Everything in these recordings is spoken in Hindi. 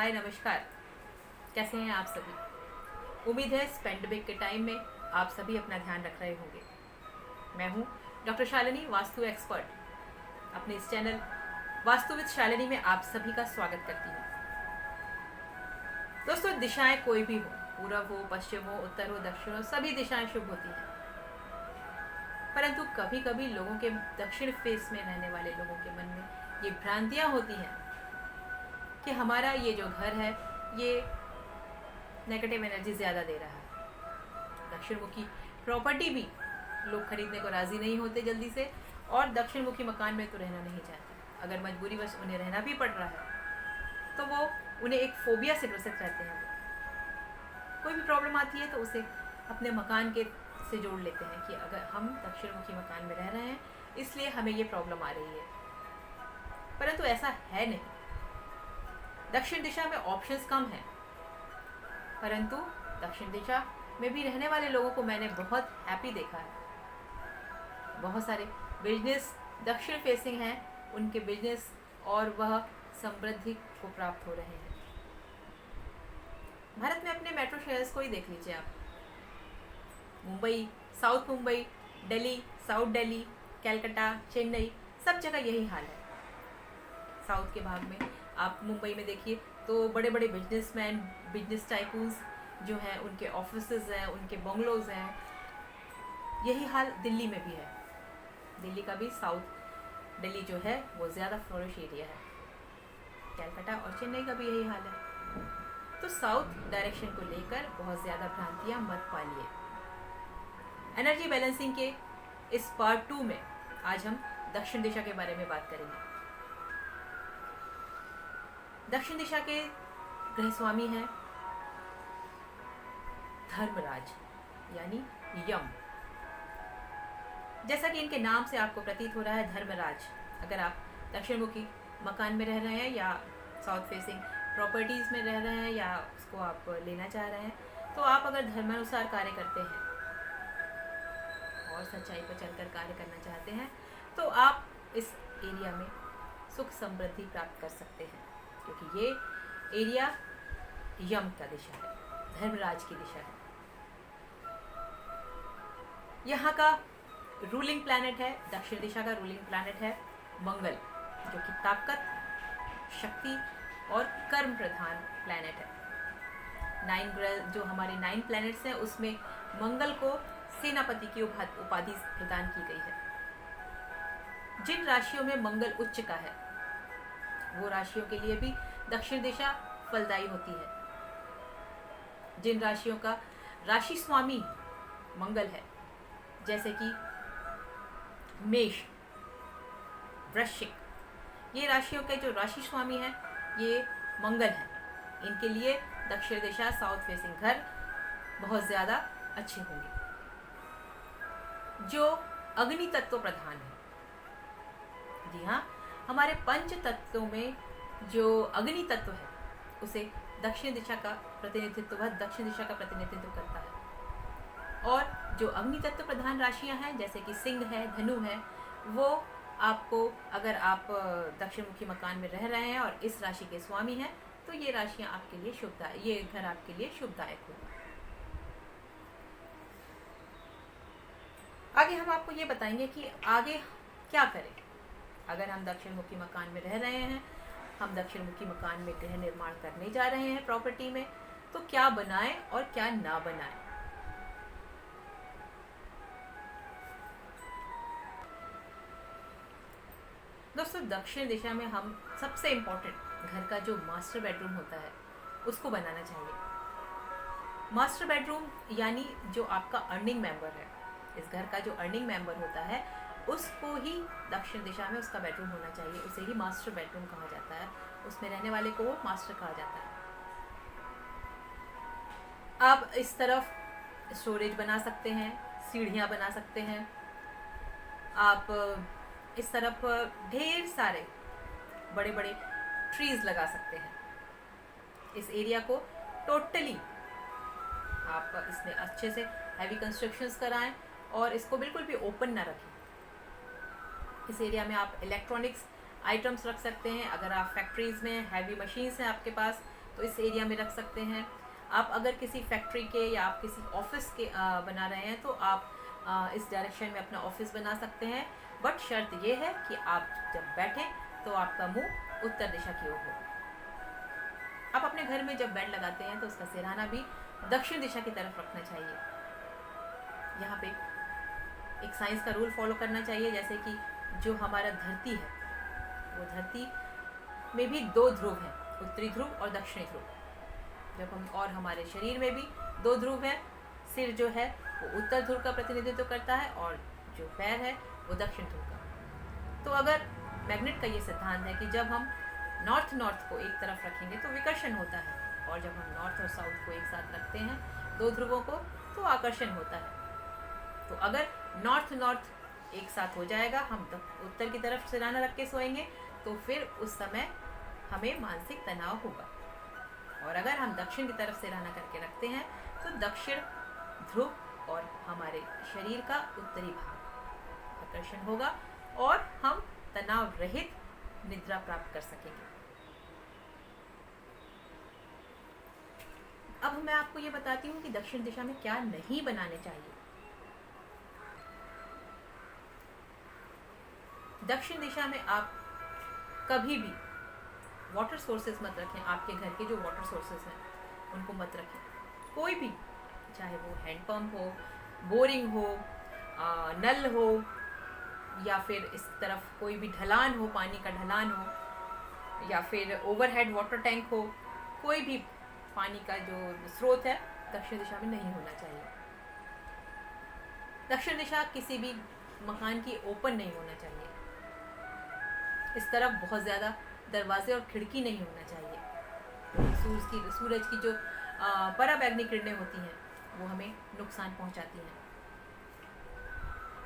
हाय नमस्कार। कैसे हैं आप सभी। उम्मीद है स्पेंडबिक के टाइम में आप सभी अपना ध्यान रख रहे होंगे। मैं हूं डॉक्टर शालिनी, वास्तु एक्सपर्ट। अपने इस चैनल वास्तु विद शालिनी में आप सभी का स्वागत करती हूं। दोस्तों, दिशाएं कोई भी हो, पूरब हो, पश्चिम हो, उत्तर हो, दक्षिण हो, सभी दिशाएं शुभ होती हैं। परंतु कभी कभी लोगों के दक्षिण फेस में रहने वाले लोगों के मन में ये भ्रांतियां होती हैं कि हमारा ये जो घर है ये नेगेटिव एनर्जी ज़्यादा दे रहा है। दक्षिण मुखी प्रॉपर्टी भी लोग खरीदने को राज़ी नहीं होते जल्दी से, और दक्षिण मुखी मकान में तो रहना नहीं चाहते। अगर मजबूरीवश उन्हें रहना भी पड़ रहा है तो वो उन्हें एक फोबिया से ग्रसित रहते हैं। कोई भी प्रॉब्लम आती है तो उसे अपने मकान के से जोड़ लेते हैं कि अगर हम दक्षिण मुखी मकान में रह रहे हैं इसलिए हमें ये प्रॉब्लम आ रही है। परंतु ऐसा है नहीं। दक्षिण दिशा में ऑप्शंस कम हैं, परंतु दक्षिण दिशा में भी रहने वाले लोगों को मैंने बहुत हैप्पी देखा है। बहुत सारे बिजनेस दक्षिण फेसिंग हैं, उनके बिजनेस और वह समृद्धि को प्राप्त हो रहे हैं। भारत में अपने मेट्रो शहर्स को ही देख लीजिए आप। मुंबई, साउथ मुंबई, दिल्ली, साउथ दिल्ली, कलकत्ता, चेन्नई, सब जगह यही हाल है। साउथ के भाग में आप मुंबई में देखिए तो बड़े बड़े बिजनेसमैन, बिजनेस टाइकून्स जो हैं, उनके ऑफिसेज हैं, उनके बंगलोज हैं। यही हाल दिल्ली में भी है। दिल्ली का भी साउथ दिल्ली जो है वो ज़्यादा फ्लोरिश एरिया है। कलकत्ता और चेन्नई का भी यही हाल है। तो साउथ डायरेक्शन को लेकर बहुत ज़्यादा भ्रांतियाँ मत पालिए। एनर्जी बैलेंसिंग के इस पार्ट 2 में आज हम दक्षिण दिशा के बारे में बात करेंगे। दक्षिण दिशा के ग्रह स्वामी हैं धर्मराज यानी यम। जैसा कि इनके नाम से आपको प्रतीत हो रहा है धर्मराज। अगर आप दक्षिण मुखी मकान में रह रहे हैं या साउथ फेसिंग प्रॉपर्टीज़ में रह रहे हैं या उसको आप लेना चाह रहे हैं, तो आप अगर धर्मानुसार कार्य करते हैं और सच्चाई पर चलकर कार्य करना चाहते हैं तो आप इस एरिया में सुख समृद्धि प्राप्त कर सकते हैं, क्योंकि ये एरिया यम का दिशा है, धर्मराज की दिशा है। यहाँ का रूलिंग प्लैनेट है, दक्षिण दिशा का रूलिंग प्लैनेट है मंगल, जो कि ताकत, शक्ति और कर्म प्रधान प्लैनेट है। 9 ग्रह जो हमारे 9 प्लैनेट्स हैं उसमें मंगल को सेनापति की उपाधि प्रदान की गई है। जिन राशियों में मंगल उच्च का है वो राशियों के लिए भी दक्षिण दिशा फलदायी होती है। जिन राशियों का राशि स्वामी मंगल है, जैसे कि मेष, वृश्चिक, ये राशियों के जो राशि स्वामी हैं ये मंगल हैं, इनके लिए दक्षिण दिशा साउथ फेसिंग घर बहुत ज़्यादा अच्छे होंगे। जो अग्नि तत्व प्रधान है, जी हाँ, हमारे पंच तत्वों में जो अग्नि तत्व है उसे दक्षिण दिशा का प्रतिनिधित्व, वह दक्षिण दिशा का प्रतिनिधित्व करता है। और जो अग्नि तत्व प्रधान राशियां हैं जैसे कि सिंह है, धनु है, वो आपको, अगर आप दक्षिण मुखी मकान में रह रहे हैं और इस राशि के स्वामी हैं तो ये राशियां आपके लिए शुभदायक, ये घर आपके लिए शुभदायक होगा। आगे हम आपको ये बताएंगे कि आगे क्या करें। अगर हम दक्षिण मुखी मकान में रह रहे हैं, हम दक्षिण मुखी मकान में गृह निर्माण करने जा रहे हैं प्रॉपर्टी में, तो क्या बनाएं और क्या ना बनाएं। दोस्तों, दक्षिण दिशा में हम सबसे इम्पोर्टेंट घर का जो मास्टर बेडरूम होता है उसको बनाना चाहिए। मास्टर बेडरूम यानी जो आपका अर्निंग मेंबर है, इस घर का जो अर्निंग मेंबर होता है उसको ही दक्षिण दिशा में उसका बेडरूम होना चाहिए। उसे ही मास्टर बेडरूम कहा जाता है, उसमें रहने वाले को वो मास्टर कहा जाता है। आप इस तरफ स्टोरेज बना सकते हैं, सीढ़ियाँ बना सकते हैं। आप इस तरफ ढेर सारे बड़े बड़े ट्रीज लगा सकते हैं। इस एरिया को टोटली आप इसमें अच्छे से हैवी कंस्ट्रक्शंस कराएं और इसको बिल्कुल भी ओपन ना रखें। इस एरिया में आप इलेक्ट्रॉनिक्स आइटम्स रख सकते हैं। अगर आप फैक्ट्रीज़ में हैवी मशीन्स हैं आपके पास तो इस एरिया में रख सकते हैं। आप अगर किसी फैक्ट्री के या आप किसी ऑफिस के बना रहे हैं तो आप इस डायरेक्शन में अपना ऑफिस बना सकते हैं, बट शर्त ये है कि आप जब बैठें तो आपका मुंह उत्तर दिशा की ओर हो। आप अपने घर में जब बेड लगाते हैं तो उसका सिरहाना भी दक्षिण दिशा की तरफ रखना चाहिए। यहाँ पे एक साइंस का रूल फॉलो करना चाहिए, जैसे कि जो हमारा धरती है वो धरती में भी 2 ध्रुव हैं, उत्तरी ध्रुव और दक्षिणी ध्रुव। जब हम और हमारे शरीर में भी 2 ध्रुव हैं। सिर जो है वो उत्तर ध्रुव का प्रतिनिधित्व करता है और जो पैर है वो दक्षिण ध्रुव का। तो अगर मैग्नेट का ये सिद्धांत है कि जब हम नॉर्थ को एक तरफ रखेंगे तो विकर्षण होता है, और जब हम नॉर्थ और साउथ को एक साथ रखते हैं 2 ध्रुवों को तो आकर्षण होता है। तो अगर नॉर्थ एक साथ हो जाएगा, हम उत्तर की तरफ सिरहाना रख के सोएंगे तो फिर उस समय हमें मानसिक तनाव होगा। और अगर हम दक्षिण की तरफ सिरहाना करके रखते हैं तो दक्षिण ध्रुव और हमारे शरीर का उत्तरी भाग आकर्षण होगा और हम तनाव रहित निद्रा प्राप्त कर सकेंगे। अब मैं आपको ये बताती हूँ कि दक्षिण दिशा में क्या नहीं बनाने चाहिए। दक्षिण दिशा में आप कभी भी वाटर सोर्सेज मत रखें। आपके घर के जो वाटर सोर्सेज हैं उनको मत रखें। कोई भी, चाहे वो हैंडपम्प हो, बोरिंग हो, नल हो, या फिर इस तरफ कोई भी ढलान हो, पानी का ढलान हो, या फिर ओवरहेड वाटर टैंक हो, कोई भी पानी का जो स्रोत है दक्षिण दिशा में नहीं होना चाहिए। दक्षिण दिशा किसी भी मकान की ओपन नहीं होना चाहिए। इस तरफ बहुत ज़्यादा दरवाजे और खिड़की नहीं होना चाहिए। सूरज की जो पराबैंगनी किरणें होती हैं वो हमें नुकसान पहुंचाती हैं।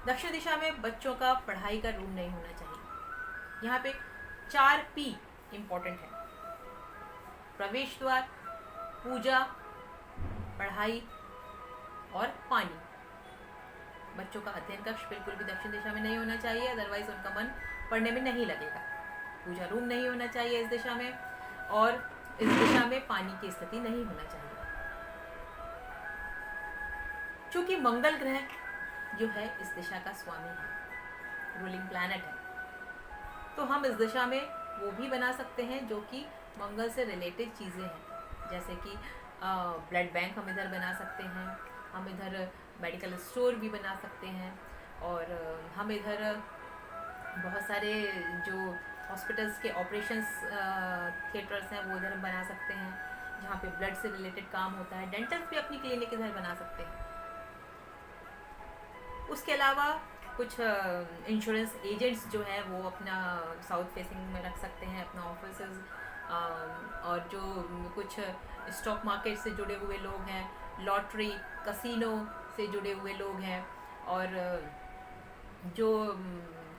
दक्षिण दिशा में बच्चों का पढ़ाई का रूम नहीं होना चाहिए। यहाँ पे 4 P इम्पोर्टेंट है: प्रवेश द्वार, पूजा, पढ़ाई और पानी। बच्चों का अध्ययन कक्ष बिल्कुल भी दक्षिण दिशा में नहीं होना चाहिए, अदरवाइज उनका मन पढ़ने में नहीं लगेगा। पूजा रूम नहीं होना चाहिए इस दिशा में, और इस दिशा में पानी की स्थिति नहीं होना चाहिए। चूंकि मंगल ग्रह जो है इस दिशा का स्वामी है, रूलिंग प्लैनेट है, तो हम इस दिशा में वो भी बना सकते हैं जो कि मंगल से रिलेटेड चीज़ें हैं, जैसे कि ब्लड बैंक हम इधर बना सकते हैं, हम इधर मेडिकल स्टोर भी बना सकते हैं, और हम इधर बहुत सारे जो हॉस्पिटल्स के ऑपरेशंस थिएटर्स हैं वो इधर हम बना सकते हैं, जहाँ पे ब्लड से रिलेटेड काम होता है। डेंटल्स भी अपनी क्लिनिक इधर बना सकते हैं। उसके अलावा कुछ इंश्योरेंस एजेंट्स जो हैं वो अपना साउथ फेसिंग में रख सकते हैं अपना ऑफिसेज, और जो कुछ स्टॉक मार्केट से जुड़े हुए लोग हैं, लॉटरी, कसिनो से जुड़े हुए लोग हैं, और जो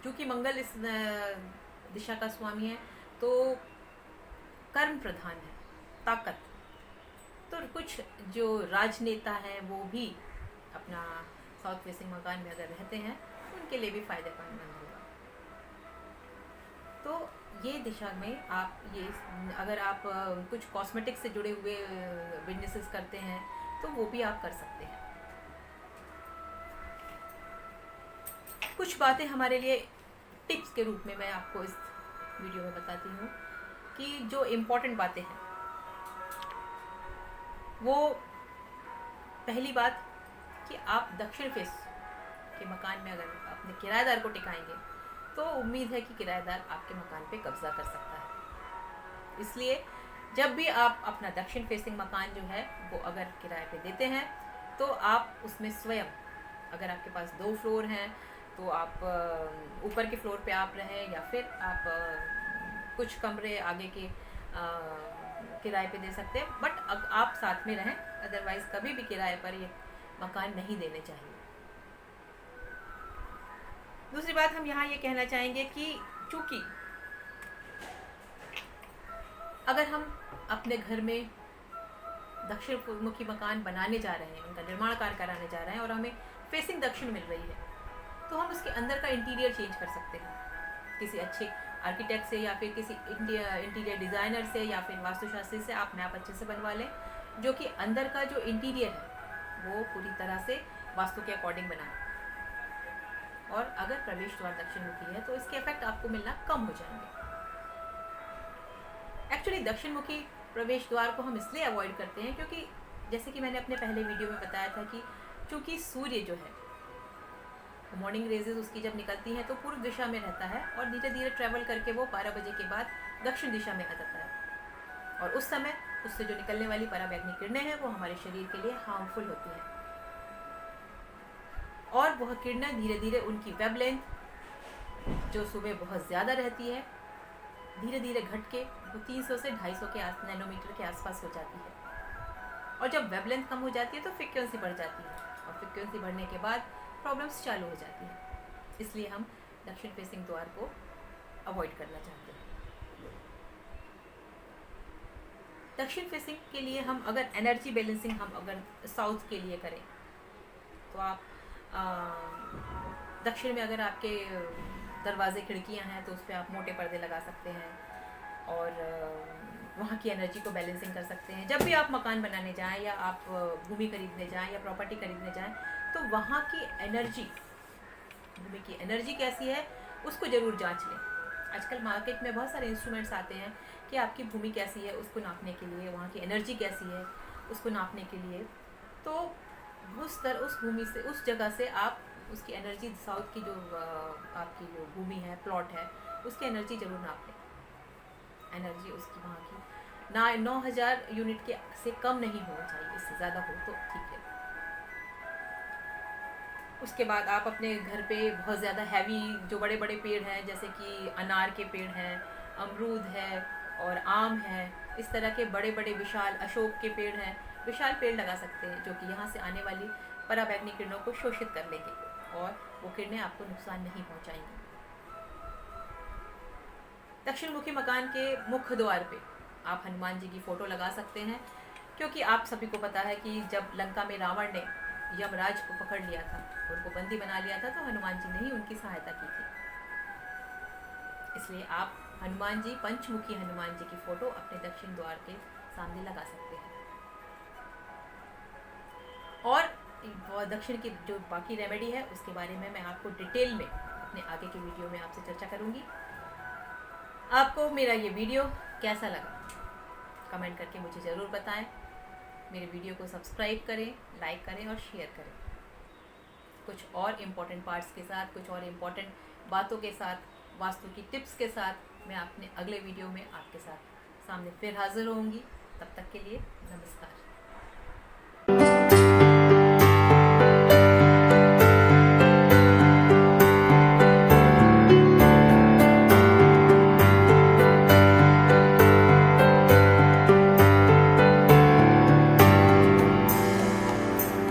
चूँकि मंगल इस दिशा का स्वामी है तो कर्म प्रधान है, ताकत, तो कुछ जो राजनेता हैं वो भी अपना साउथ फेसिंग मकान में अगर रहते हैं उनके लिए भी फ़ायदेमंद होगा। तो ये दिशा में आप ये अगर आप कुछ कॉस्मेटिक्स से जुड़े हुए बिजनेसेस करते हैं तो वो भी आप कर सकते हैं। कुछ बातें हमारे लिए टिप्स के रूप में मैं आपको इस वीडियो में बताती हूँ कि जो इम्पोर्टेंट बातें हैं वो, पहली बात कि आप दक्षिण फेस के मकान में अगर अपने किराएदार को टिकाएंगे तो उम्मीद है कि किराएदार आपके मकान पे कब्जा कर सकता है। इसलिए जब भी आप अपना दक्षिण फेसिंग मकान जो है वो अगर किराए पे देते हैं तो आप उसमें स्वयं, अगर आपके पास 2 फ्लोर हैं तो आप ऊपर के फ्लोर पे आप रहें, या फिर आप कुछ कमरे आगे के किराए पे दे सकते हैं, बट आप साथ में रहें, अदरवाइज़ कभी भी किराए पर ये मकान नहीं देने चाहिए। दूसरी बात हम यहाँ ये कहना चाहेंगे कि चूँकि अगर हम अपने घर में दक्षिण मुखी मकान बनाने जा रहे हैं, उनका निर्माण कार्य कराने जा रहे हैं और हमें फेसिंग दक्षिण मिल रही है, तो हम उसके अंदर का इंटीरियर चेंज कर सकते हैं। किसी अच्छे आर्किटेक्ट से या फिर किसी इंटीरियर डिज़ाइनर से या फिर वास्तुशास्त्री से आप मैप अच्छे से बनवा लें, जो कि अंदर का जो इंटीरियर है वो पूरी तरह से वास्तु के अकॉर्डिंग बनाए। और अगर प्रवेश द्वार दक्षिण मुखी है तो इसके इफेक्ट आपको मिलना कम हो जाएंगे। एक्चुअली दक्षिण मुखी प्रवेश द्वार को हम इसलिए अवॉइड करते हैं क्योंकि जैसे कि मैंने अपने पहले वीडियो में बताया था कि चूँकि सूर्य जो है मॉर्निंग रेजेस उसकी जब निकलती हैं तो पूर्व दिशा में रहता है और धीरे धीरे ट्रैवल करके वो 12 बजे के बाद दक्षिण दिशा में आ जाता है, और उस समय उससे जो निकलने वाली पराबैंगनी किरणें हैं वो हमारे शरीर के लिए हार्मफुल होती हैं, और वह किरणें धीरे धीरे उनकी वेवलेंथ जो सुबह बहुत ज़्यादा रहती है धीरे धीरे घट के वो 300 से 250 के नैनोमीटर के आसपास हो जाती है, और जब वेवलेंथ कम हो जाती है तो फ्रिक्वेंसी बढ़ जाती है, और फ्रिक्वेंसी बढ़ने के बाद प्रॉब्लम्स चालू हो जाती हैं। इसलिए हम दक्षिण फेसिंग द्वार को अवॉइड करना चाहते हैं। दक्षिण फेसिंग के लिए हम अगर एनर्जी बैलेंसिंग हम अगर साउथ के लिए करें तो आप दक्षिण में अगर आपके दरवाजे खिड़कियां हैं तो उस पर आप मोटे पर्दे लगा सकते हैं और वहाँ की एनर्जी को बैलेंसिंग कर सकते हैं। जब भी आप मकान बनाने जाएं या आप भूमि खरीदने जाएं या प्रॉपर्टी खरीदने जाएं तो वहाँ की एनर्जी, भूमि की एनर्जी कैसी है उसको ज़रूर जांच लें। आजकल मार्केट में बहुत सारे इंस्ट्रूमेंट्स आते हैं कि आपकी भूमि कैसी है उसको नापने के लिए, वहाँ की एनर्जी कैसी है उसको नापने के लिए। तो उस भूमि से, उस जगह से आप उसकी एनर्जी, साउथ की जो आपकी जो भूमि है, प्लॉट है, उसकी एनर्जी ज़रूर नाप लें। एनर्जी उसकी वहाँ की ना 9000 यूनिट के से कम नहीं होना चाहिए, इससे ज़्यादा हो तो ठीक है। उसके बाद आप अपने घर पे बहुत ज़्यादा हैवी जो बड़े बड़े पेड़ हैं जैसे कि अनार के पेड़ हैं, अमरूद है और आम है, इस तरह के बड़े बड़े विशाल अशोक के पेड़ हैं, विशाल पेड़ लगा सकते हैं जो कि यहाँ से आने वाली पराबैंगनी किरणों को शोषित कर लेंगे और वो किरणें आपको नुकसान नहीं पहुँचाएंगी। दक्षिण मुखी मकान के मुख्य द्वार पे आप हनुमान जी की फ़ोटो लगा सकते हैं, क्योंकि आप सभी को पता है कि जब लंका में रावण ने यमराज को पकड़ लिया था, उनको बंदी बना लिया था, तो हनुमान जी ने ही उनकी सहायता की थी। इसलिए आप हनुमान जी, पंचमुखी हनुमान जी की फ़ोटो अपने दक्षिण द्वार के सामने लगा सकते हैं। और दक्षिण की जो बाकी रेमेडी है उसके बारे में मैं आपको डिटेल में अपने आगे के वीडियो में आपसे चर्चा करूँगी। आपको मेरा ये वीडियो कैसा लगा कमेंट करके मुझे ज़रूर बताएं। मेरे वीडियो को सब्सक्राइब करें, लाइक करें और शेयर करें। कुछ और इम्पोर्टेंट पार्ट्स के साथ, कुछ और इम्पोर्टेंट बातों के साथ, वास्तु की टिप्स के साथ मैं अपने अगले वीडियो में आपके साथ सामने फिर हाजिर होंगी। तब तक के लिए नमस्कार।